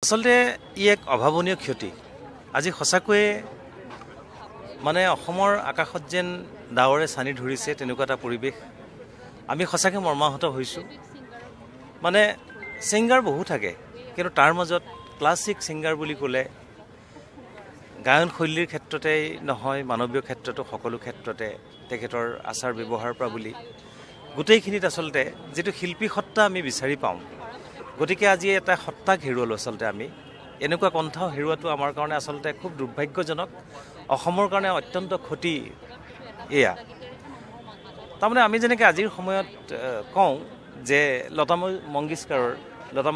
আচলতে ই এক অভাৱনীয় ক্ষতি। আজি সঁচাকৈয়ে অসমৰ আকাশত যেন ডাৱৰে ছানি ধৰিছে তেনেকুৱা এটা পৰিৱেশ। আমি সঁচাকৈ মৰ্মাহত হৈছোঁ। ছিংগাৰ বহু থাকে, কিন্তু তাৰ মাজত ক্লাছিক ছিংগাৰ বুলি ক'লে গায়ন শৈলীৰ ক্ষেত্ৰতেই নহয়, মানৱীয় ক্ষেত্ৰতো সকলো ক্ষেত্ৰতে তেখেতৰ আচাৰ ব্যৱহাৰৰ পৰা বুলি গোটেইখিনিত আচলতে যিটো শিল্পী সত্তা আমি বিচাৰি পাওঁ। গতিকে আজি এটা সত্তাক হেৰুৱালোঁ। আচলতে আমি এনেকুৱা কণ্ঠাও হেৰুৱাটো আমাৰ কাৰণে আচলতে খুব দুৰ্ভাগ্যজনক, অসমৰ কাৰণে অত্যন্ত ক্ষতি। এয়া তাৰমানে আমি যেনেকৈ আজিৰ সময়ত কওঁ যে লতা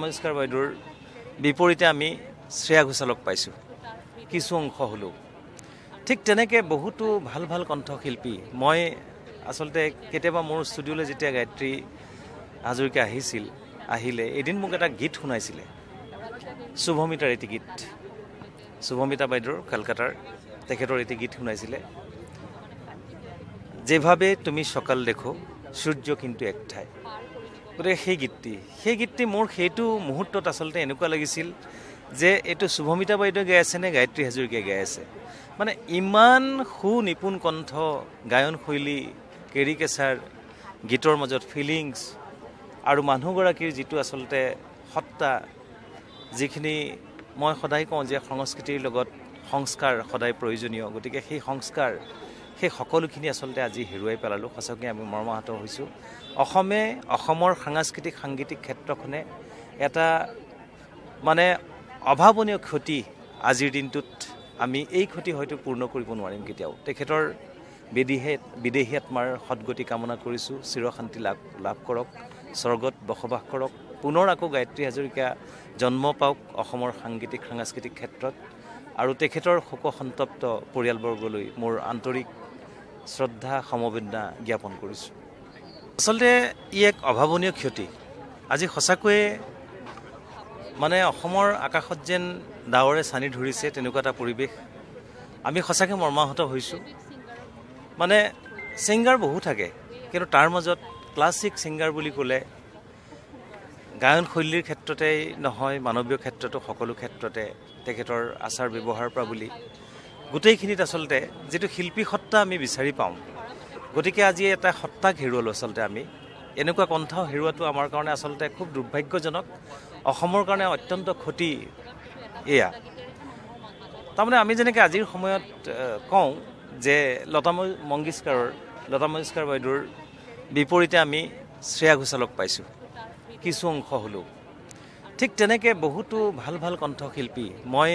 মংগেশকাৰ বাইদেউৰ বিপৰীতে আমি শ্ৰেয়া ঘোষালক পাইছোঁ কিছু অংশ হ'লেও। ঠিক তেনেকৈ বহুতো ভাল ভাল কণ্ঠশিল্পী মই আচলতে কেতিয়াবা মোৰ ষ্টুডিঅ'লৈ যেতিয়া গায়ত্ৰী হাজৰিকা আহিলে এদিন মোক এটা গীত শুনাইছিলে, শুভমিতাৰ এটি গীত, শুভমিতা বাইদেউৰ কলকাতাৰ তেখেতৰ এটি গীত শুনাইছিলে, যেভাবে তুমি সকাল দেখো সূৰ্য কিন্তু এক ঠাই। গতিকে সেই গীতটি মোৰ সেইটো মুহূৰ্তত আচলতে এনেকুৱা লাগিছিল যে এইটো শুভমিতা বাইদেৱে গাই আছে নে গায়ত্ৰী হাজৰিকাই গাই আছে। ইমান সুনিপুণ কণ্ঠ, গায়ন শৈলী, কেৰিকেচাৰ, গীতৰ মাজত ফিলিংছ আৰু মানুহগৰাকীৰ যিটো আচলতে সত্তা, যিখিনি মই সদায় কওঁ যে সংস্কৃতিৰ লগত সংস্কাৰ সদায় প্ৰয়োজনীয়। গতিকে সেই সকলোখিনি আচলতে আজি হেৰুৱাই পেলালোঁ। সঁচাকৈ আমি মৰ্মাহত হৈছোঁ। অসমৰ সাংগীতিক ক্ষেত্ৰখনে এটা অভাৱনীয় ক্ষতি। আজিৰ দিনটোত আমি এই ক্ষতি হয়তো পূৰ্ণ কৰিব নোৱাৰিম কেতিয়াও। তেখেতৰ বিদেহী আত্মাৰ সদগতি কামনা কৰিছোঁ। চিৰশান্তি লাভ কৰক, স্বৰ্গত বসবাস কৰক। পুনৰ আকৌ গায়ত্ৰী হাজৰিকা জন্ম পাওক অসমৰ সাংস্কৃতিক ক্ষেত্ৰত, আৰু তেখেতৰ শোকসন্তপ্ত পৰিয়ালবৰ্গলৈ মোৰ আন্তৰিক শ্ৰদ্ধা সমবেদনা জ্ঞাপন কৰিছোঁ। আচলতে ই এক অভাৱনীয় ক্ষতি। আজি সঁচাকৈয়ে অসমৰ আকাশত যেন ডাৱৰে ছানি ধৰিছে তেনেকুৱা এটা পৰিৱেশ। আমি সঁচাকৈ মৰ্মাহত হৈছোঁ। ছিংগাৰ বহু থাকে, কিন্তু তাৰ মাজত ক্লাছিক ছিংগাৰ বুলি ক'লে গায়ন শৈলীৰ ক্ষেত্ৰতেই নহয়, মানৱীয় ক্ষেত্ৰতো সকলো ক্ষেত্ৰতে তেখেতৰ আচাৰ ব্যৱহাৰৰ পৰা বুলি গোটেইখিনিত আচলতে যিটো শিল্পী সত্তা আমি বিচাৰি পাওঁ। গতিকে আজি এটা সত্তাক হেৰুৱালোঁ। আচলতে আমি এনেকুৱা কণ্ঠাও হেৰুৱাটো আমাৰ কাৰণে আচলতে খুব দুৰ্ভাগ্যজনক, অসমৰ কাৰণে অত্যন্ত ক্ষতি। এয়া তাৰমানে আমি যেনেকৈ আজিৰ সময়ত কওঁ যে লতা মংগেশকাৰ বাইদেউৰ বিপৰীতে আমি শ্ৰেয়া ঘোষালক পাইছোঁ কিছু অংশ হ'লেও। ঠিক তেনেকৈ বহুতো ভাল ভাল কণ্ঠশিল্পী মই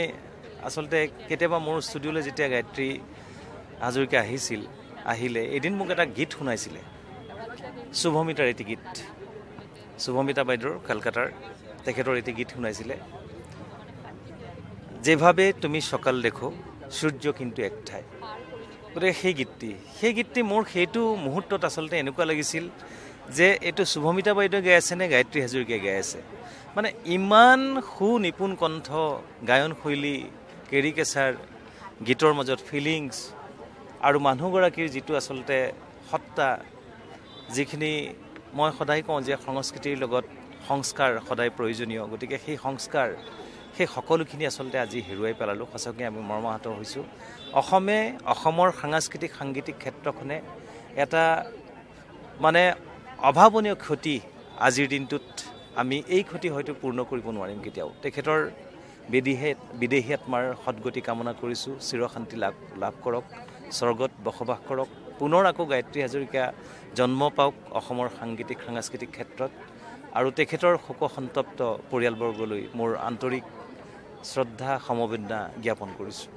আচলতে কেতিয়াবা মোৰ ষ্টুডিঅ'লৈ যেতিয়া গায়ত্ৰী হাজৰিকা আহিলে এদিন মোক এটা গীত শুনাইছিলে, শুভমিতাৰ এটি গীত, শুভমিতা বাইদেউৰ কলকাতাৰ তেখেতৰ এটি গীত শুনাইছিলে, যেভাবে তুমি সকাল দেখো সূৰ্য কিন্তু এক ঠাই। গতিকে সেই গীতটি মোৰ সেইটো মুহূৰ্তত আচলতে এনেকুৱা লাগিছিল যে এইটো শুভমিতা বাইদেৱে গাই আছে নে গায়ত্ৰী হাজৰিকাই গাই আছে। ইমান সুনিপুণ কণ্ঠ, গায়ন শৈলী, কেৰিকেচাৰ, গীতৰ মাজত ফিলিংছ আৰু মানুহগৰাকীৰ যিটো আচলতে সত্তা, যিখিনি মই সদায় কওঁ যে সংস্কৃতিৰ লগত সংস্কাৰ সদায় প্ৰয়োজনীয়। গতিকে সেই সকলোখিনি আচলতে আজি হেৰুৱাই পেলালোঁ। সঁচাকৈ আমি মৰ্মাহত হৈছোঁ। অসমৰ সাংগীতিক ক্ষেত্ৰখনে এটা অভাৱনীয় ক্ষতি। আজিৰ দিনটোত আমি এই ক্ষতি হয়তো পূৰ্ণ কৰিব নোৱাৰিম কেতিয়াও। তেখেতৰ বিদেহী আত্মাৰ সদগতি কামনা কৰিছোঁ। চিৰশান্তি লাভ কৰক, স্বৰ্গত বসবাস কৰক। পুনৰ আকৌ গায়ত্ৰী হাজৰিকা জন্ম পাওক অসমৰ সাংস্কৃতিক ক্ষেত্ৰত, আৰু তেখেতৰ শোকসন্তপ্ত পৰিয়ালবৰ্গলৈ মোৰ আন্তৰিক শ্ৰদ্ধা সমবেদনা জ্ঞাপন কৰিছোঁ।